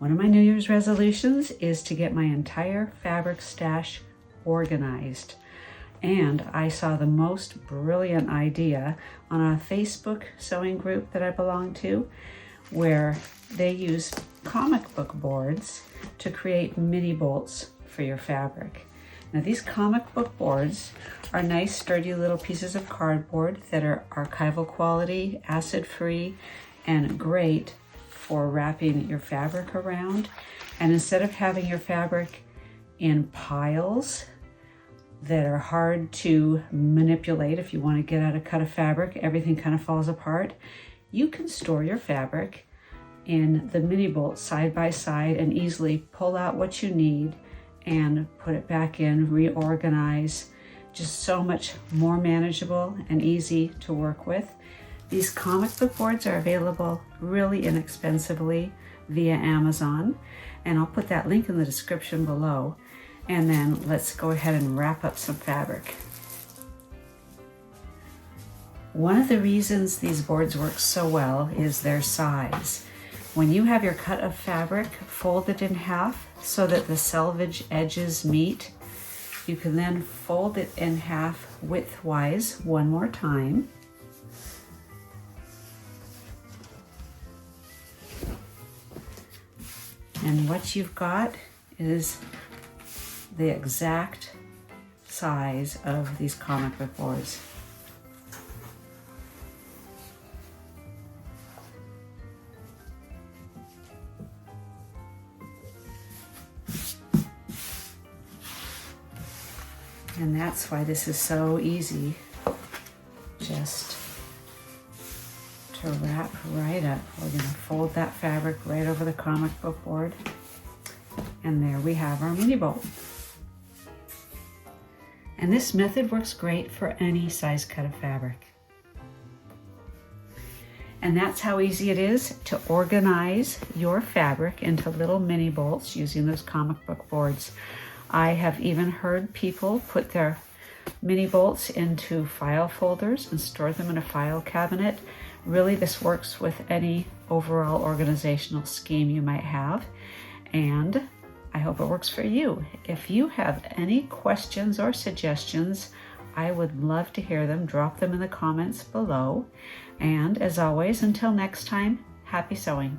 One of my New Year's resolutions is to get my entire fabric stash organized. And I saw the most brilliant idea on a Facebook sewing group that I belong to, where they use comic book boards to create mini bolts for your fabric. Now these comic book boards are nice sturdy little pieces of cardboard that are archival quality, acid-free, and great for wrapping your fabric around. And instead of having your fabric in piles that are hard to manipulate, if you want to get out a cut of fabric, everything kind of falls apart, you can store your fabric in the mini bolts side by side and easily pull out what you need and put it back in, reorganize. Just so much more manageable and easy to work with. These comic book boards are available really inexpensively via Amazon, and I'll put that link in the description below. And then let's go ahead and wrap up some fabric. One of the reasons these boards work so well is their size. When you have your cut of fabric folded in half so that the selvage edges meet, you can then fold it in half widthwise one more time. And what you've got is the exact size of these comic book boards. And that's why this is so easy, just to wrap right up. We're gonna fold that fabric right over the comic book board. And there we have our mini bolt. And this method works great for any size cut of fabric. And that's how easy it is to organize your fabric into little mini bolts using those comic book boards. I have even heard people put their mini bolts into file folders and store them in a file cabinet. Really, this works with any overall organizational scheme you might have, and I hope it works for you. If you have any questions or suggestions, I would love to hear them. Drop them in the comments below. And as always, until next time, happy sewing.